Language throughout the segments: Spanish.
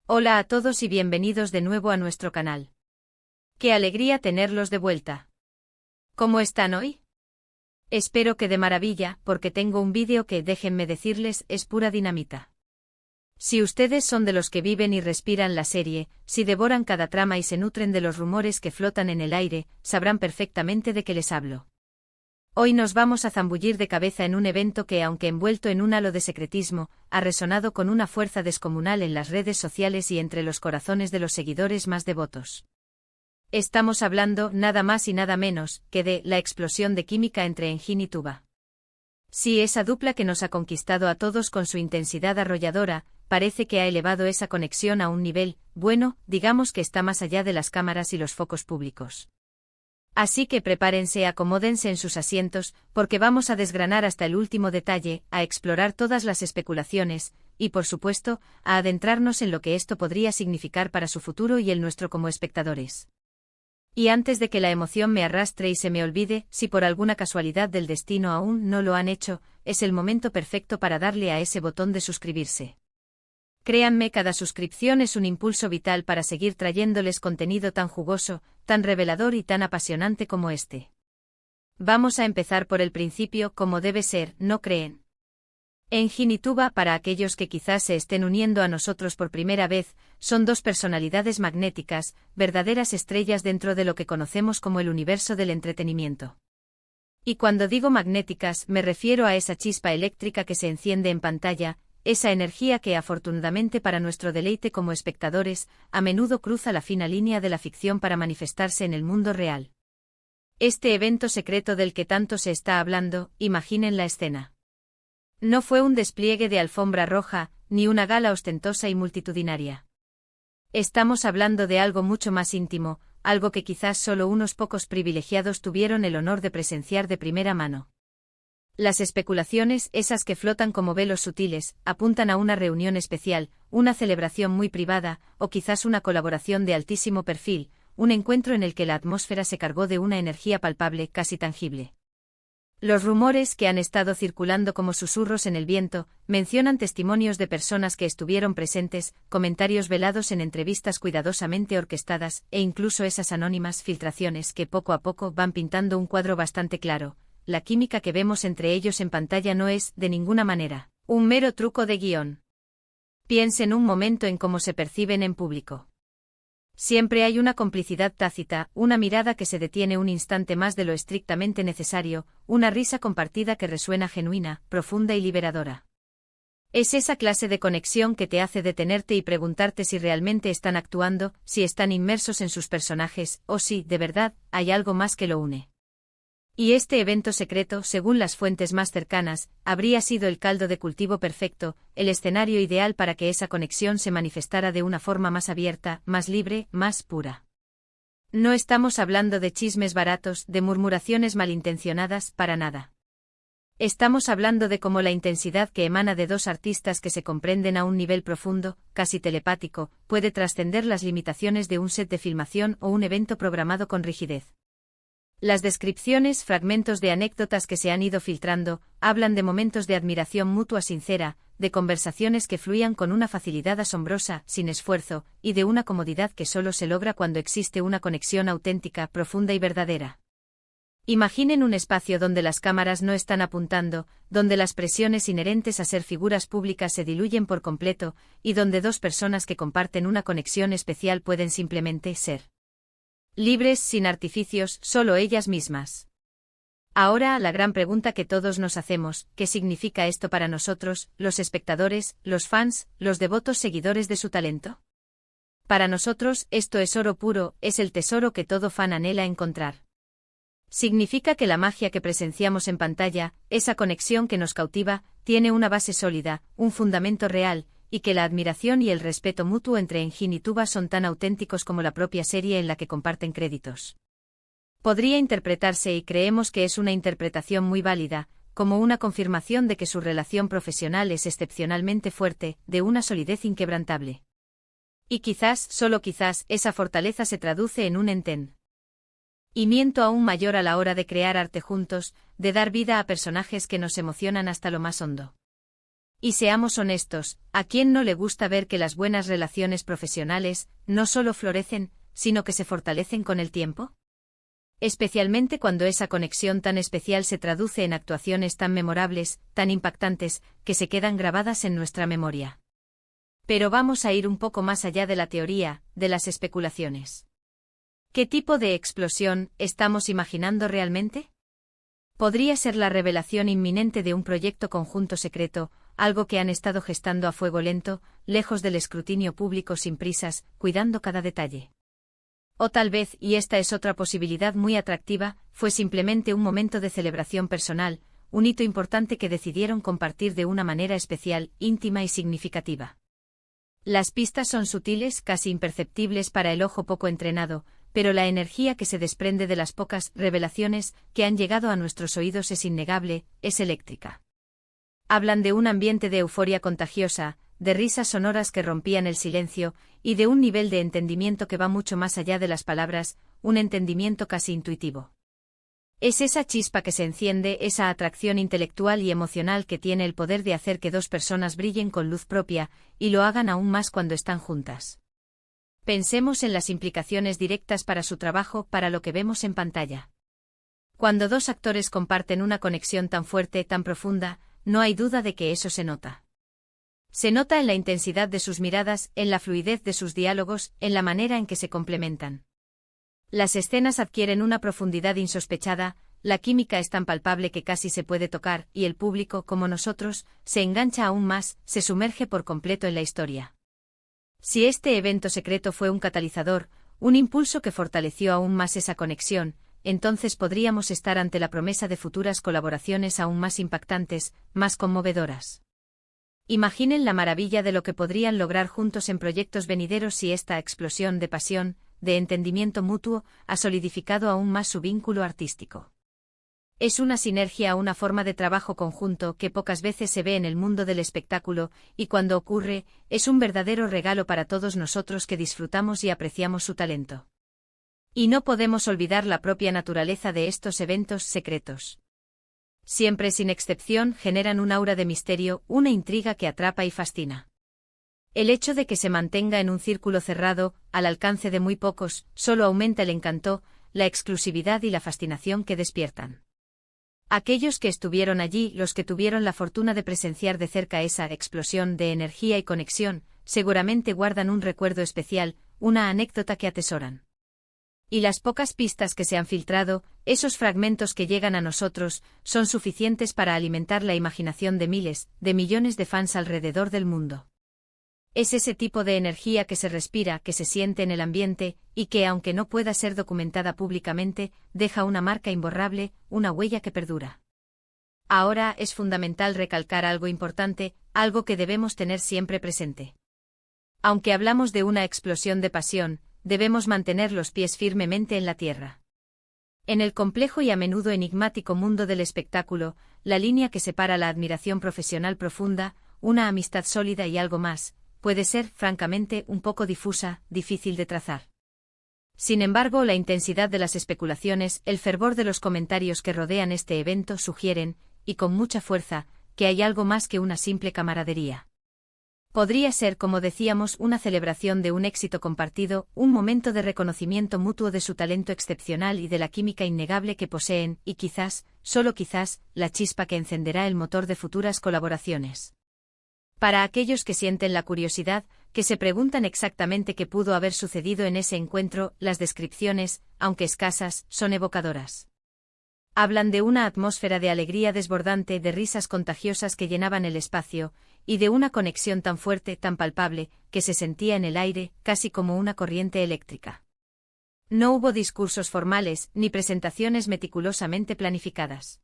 Hola a todos y bienvenidos de nuevo a nuestro canal. ¡Qué alegría tenerlos de vuelta! ¿Cómo están hoy? Espero que de maravilla, porque tengo un vídeo que, déjenme decirles, es pura dinamita. Si ustedes son de los que viven y respiran la serie, si devoran cada trama y se nutren de los rumores que flotan en el aire, sabrán perfectamente de qué les hablo. Hoy nos vamos a zambullir de cabeza en un evento que, aunque envuelto en un halo de secretismo, ha resonado con una fuerza descomunal en las redes sociales y entre los corazones de los seguidores más devotos. Estamos hablando, nada más y nada menos, que de la explosión de química entre Engin y Tuba. Sí, esa dupla que nos ha conquistado a todos con su intensidad arrolladora, parece que ha elevado esa conexión a un nivel, bueno, digamos que está más allá de las cámaras y los focos públicos. Así que prepárense, acomódense en sus asientos, porque vamos a desgranar hasta el último detalle, a explorar todas las especulaciones, y por supuesto, a adentrarnos en lo que esto podría significar para su futuro y el nuestro como espectadores. Y antes de que la emoción me arrastre y se me olvide, si por alguna casualidad del destino aún no lo han hecho, es el momento perfecto para darle a ese botón de suscribirse. Créanme, cada suscripción es un impulso vital para seguir trayéndoles contenido tan jugoso, tan revelador y tan apasionante como este. Vamos a empezar por el principio, como debe ser, ¿no creen? Engin y Tuba, para aquellos que quizás se estén uniendo a nosotros por primera vez, son dos personalidades magnéticas, verdaderas estrellas dentro de lo que conocemos como el universo del entretenimiento. Y cuando digo magnéticas, me refiero a esa chispa eléctrica que se enciende en pantalla, esa energía que, afortunadamente para nuestro deleite como espectadores, a menudo cruza la fina línea de la ficción para manifestarse en el mundo real. Este evento secreto del que tanto se está hablando, imaginen la escena. No fue un despliegue de alfombra roja, ni una gala ostentosa y multitudinaria. Estamos hablando de algo mucho más íntimo, algo que quizás solo unos pocos privilegiados tuvieron el honor de presenciar de primera mano. Las especulaciones, esas que flotan como velos sutiles, apuntan a una reunión especial, una celebración muy privada, o quizás una colaboración de altísimo perfil, un encuentro en el que la atmósfera se cargó de una energía palpable, casi tangible. Los rumores, que han estado circulando como susurros en el viento, mencionan testimonios de personas que estuvieron presentes, comentarios velados en entrevistas cuidadosamente orquestadas, e incluso esas anónimas filtraciones que poco a poco van pintando un cuadro bastante claro. La química que vemos entre ellos en pantalla no es, de ninguna manera, un mero truco de guión. Piensen un momento en cómo se perciben en público. Siempre hay una complicidad tácita, una mirada que se detiene un instante más de lo estrictamente necesario, una risa compartida que resuena genuina, profunda y liberadora. Es esa clase de conexión que te hace detenerte y preguntarte si realmente están actuando, si están inmersos en sus personajes, o si, de verdad, hay algo más que lo une. Y este evento secreto, según las fuentes más cercanas, habría sido el caldo de cultivo perfecto, el escenario ideal para que esa conexión se manifestara de una forma más abierta, más libre, más pura. No estamos hablando de chismes baratos, de murmuraciones malintencionadas, para nada. Estamos hablando de cómo la intensidad que emana de dos artistas que se comprenden a un nivel profundo, casi telepático, puede trascender las limitaciones de un set de filmación o un evento programado con rigidez. Las descripciones, fragmentos de anécdotas que se han ido filtrando, hablan de momentos de admiración mutua sincera, de conversaciones que fluían con una facilidad asombrosa, sin esfuerzo, y de una comodidad que solo se logra cuando existe una conexión auténtica, profunda y verdadera. Imaginen un espacio donde las cámaras no están apuntando, donde las presiones inherentes a ser figuras públicas se diluyen por completo, y donde dos personas que comparten una conexión especial pueden simplemente ser. Libres, sin artificios, solo ellas mismas. Ahora, la gran pregunta que todos nos hacemos, ¿qué significa esto para nosotros, los espectadores, los fans, los devotos seguidores de su talento? Para nosotros, esto es oro puro, es el tesoro que todo fan anhela encontrar. Significa que la magia que presenciamos en pantalla, esa conexión que nos cautiva, tiene una base sólida, un fundamento real, y que la admiración y el respeto mutuo entre Engin y Tuba son tan auténticos como la propia serie en la que comparten créditos. Podría interpretarse, y creemos que es una interpretación muy válida, como una confirmación de que su relación profesional es excepcionalmente fuerte, de una solidez inquebrantable. Y quizás, solo quizás, esa fortaleza se traduce en un entendimiento aún mayor a la hora de crear arte juntos, de dar vida a personajes que nos emocionan hasta lo más hondo. Y seamos honestos, ¿a quién no le gusta ver que las buenas relaciones profesionales no solo florecen, sino que se fortalecen con el tiempo? Especialmente cuando esa conexión tan especial se traduce en actuaciones tan memorables, tan impactantes, que se quedan grabadas en nuestra memoria. Pero vamos a ir un poco más allá de la teoría, de las especulaciones. ¿Qué tipo de explosión estamos imaginando realmente? Podría ser la revelación inminente de un proyecto conjunto secreto, algo que han estado gestando a fuego lento, lejos del escrutinio público sin prisas, cuidando cada detalle. O tal vez, y esta es otra posibilidad muy atractiva, fue simplemente un momento de celebración personal, un hito importante que decidieron compartir de una manera especial, íntima y significativa. Las pistas son sutiles, casi imperceptibles para el ojo poco entrenado, pero la energía que se desprende de las pocas revelaciones que han llegado a nuestros oídos es innegable, es eléctrica. Hablan de un ambiente de euforia contagiosa, de risas sonoras que rompían el silencio, y de un nivel de entendimiento que va mucho más allá de las palabras, un entendimiento casi intuitivo. Es esa chispa que se enciende, esa atracción intelectual y emocional que tiene el poder de hacer que dos personas brillen con luz propia, y lo hagan aún más cuando están juntas. Pensemos en las implicaciones directas para su trabajo, para lo que vemos en pantalla. Cuando dos actores comparten una conexión tan fuerte, tan profunda, no hay duda de que eso se nota. Se nota en la intensidad de sus miradas, en la fluidez de sus diálogos, en la manera en que se complementan. Las escenas adquieren una profundidad insospechada, la química es tan palpable que casi se puede tocar, y el público, como nosotros, se engancha aún más, se sumerge por completo en la historia. Si este evento secreto fue un catalizador, un impulso que fortaleció aún más esa conexión, entonces podríamos estar ante la promesa de futuras colaboraciones aún más impactantes, más conmovedoras. Imaginen la maravilla de lo que podrían lograr juntos en proyectos venideros si esta explosión de pasión, de entendimiento mutuo, ha solidificado aún más su vínculo artístico. Es una sinergia, una forma de trabajo conjunto que pocas veces se ve en el mundo del espectáculo, y cuando ocurre, es un verdadero regalo para todos nosotros que disfrutamos y apreciamos su talento. Y no podemos olvidar la propia naturaleza de estos eventos secretos. Siempre sin excepción generan un aura de misterio, una intriga que atrapa y fascina. El hecho de que se mantenga en un círculo cerrado, al alcance de muy pocos, solo aumenta el encanto, la exclusividad y la fascinación que despiertan. Aquellos que estuvieron allí, los que tuvieron la fortuna de presenciar de cerca esa explosión de energía y conexión, seguramente guardan un recuerdo especial, una anécdota que atesoran. Y las pocas pistas que se han filtrado, esos fragmentos que llegan a nosotros, son suficientes para alimentar la imaginación de miles, de millones de fans alrededor del mundo. Es ese tipo de energía que se respira, que se siente en el ambiente, y que, aunque no pueda ser documentada públicamente, deja una marca imborrable, una huella que perdura. Ahora es fundamental recalcar algo importante, algo que debemos tener siempre presente. Aunque hablamos de una explosión de pasión, debemos mantener los pies firmemente en la tierra. En el complejo y a menudo enigmático mundo del espectáculo, la línea que separa la admiración profesional profunda, una amistad sólida y algo más, puede ser, francamente, un poco difusa, difícil de trazar. Sin embargo, la intensidad de las especulaciones, el fervor de los comentarios que rodean este evento sugieren, y con mucha fuerza, que hay algo más que una simple camaradería. Podría ser, como decíamos, una celebración de un éxito compartido, un momento de reconocimiento mutuo de su talento excepcional y de la química innegable que poseen, y quizás, solo quizás, la chispa que encenderá el motor de futuras colaboraciones. Para aquellos que sienten la curiosidad, que se preguntan exactamente qué pudo haber sucedido en ese encuentro, las descripciones, aunque escasas, son evocadoras. Hablan de una atmósfera de alegría desbordante, de risas contagiosas que llenaban el espacio, y de una conexión tan fuerte, tan palpable, que se sentía en el aire, casi como una corriente eléctrica. No hubo discursos formales, ni presentaciones meticulosamente planificadas.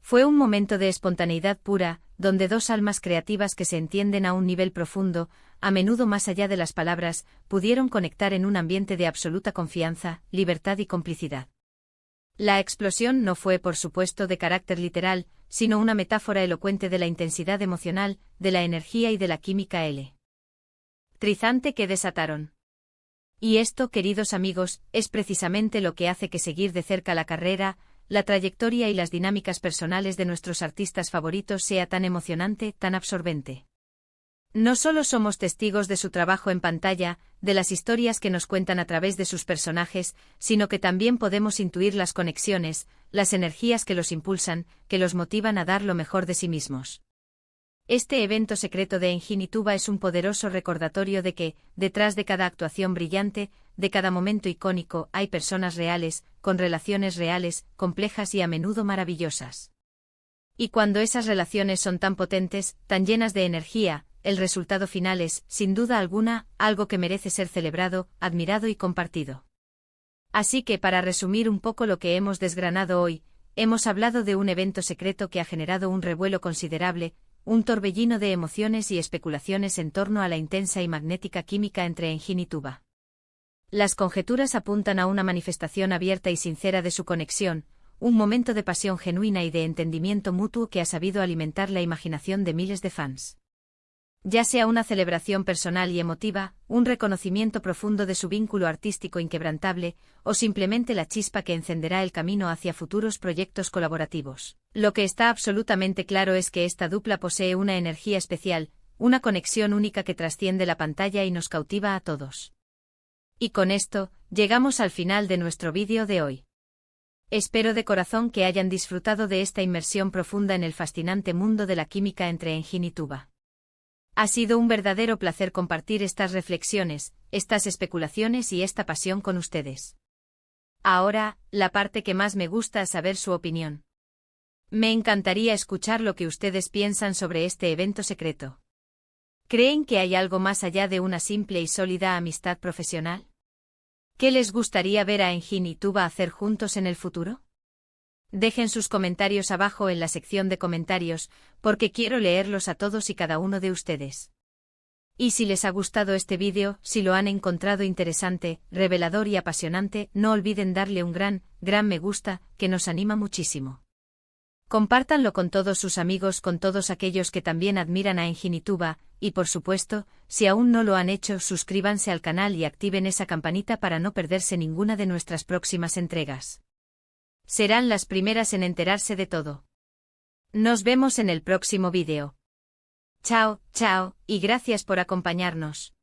Fue un momento de espontaneidad pura, donde dos almas creativas que se entienden a un nivel profundo, a menudo más allá de las palabras, pudieron conectar en un ambiente de absoluta confianza, libertad y complicidad. La explosión no fue, por supuesto, de carácter literal, sino una metáfora elocuente de la intensidad emocional, de la energía y de la química electrizante que desataron. Y esto, queridos amigos, es precisamente lo que hace que seguir de cerca la carrera, la trayectoria y las dinámicas personales de nuestros artistas favoritos sea tan emocionante, tan absorbente. No solo somos testigos de su trabajo en pantalla, de las historias que nos cuentan a través de sus personajes, sino que también podemos intuir las conexiones, las energías que los impulsan, que los motivan a dar lo mejor de sí mismos. Este evento secreto de Enjin-Ituba es un poderoso recordatorio de que, detrás de cada actuación brillante, de cada momento icónico, hay personas reales, con relaciones reales, complejas y a menudo maravillosas. Y cuando esas relaciones son tan potentes, tan llenas de energía, el resultado final es, sin duda alguna, algo que merece ser celebrado, admirado y compartido. Así que para resumir un poco lo que hemos desgranado hoy, hemos hablado de un evento secreto que ha generado un revuelo considerable, un torbellino de emociones y especulaciones en torno a la intensa y magnética química entre Enjin y Tuba. Las conjeturas apuntan a una manifestación abierta y sincera de su conexión, un momento de pasión genuina y de entendimiento mutuo que ha sabido alimentar la imaginación de miles de fans. Ya sea una celebración personal y emotiva, un reconocimiento profundo de su vínculo artístico inquebrantable, o simplemente la chispa que encenderá el camino hacia futuros proyectos colaborativos. Lo que está absolutamente claro es que esta dupla posee una energía especial, una conexión única que trasciende la pantalla y nos cautiva a todos. Y con esto, llegamos al final de nuestro vídeo de hoy. Espero de corazón que hayan disfrutado de esta inmersión profunda en el fascinante mundo de la química entre Enjin y Tuba. Ha sido un verdadero placer compartir estas reflexiones, estas especulaciones y esta pasión con ustedes. Ahora, la parte que más me gusta es saber su opinión. Me encantaría escuchar lo que ustedes piensan sobre este evento secreto. ¿Creen que hay algo más allá de una simple y sólida amistad profesional? ¿Qué les gustaría ver a Enjin y Tuba hacer juntos en el futuro? Dejen sus comentarios abajo en la sección de comentarios, porque quiero leerlos a todos y cada uno de ustedes. Y si les ha gustado este vídeo, si lo han encontrado interesante, revelador y apasionante, no olviden darle un gran me gusta, que nos anima muchísimo. Compártanlo con todos sus amigos, con todos aquellos que también admiran a Enjin y Tuba, y por supuesto, si aún no lo han hecho, suscríbanse al canal y activen esa campanita para no perderse ninguna de nuestras próximas entregas. Serán las primeras en enterarse de todo. Nos vemos en el próximo vídeo. Chao, chao, y gracias por acompañarnos.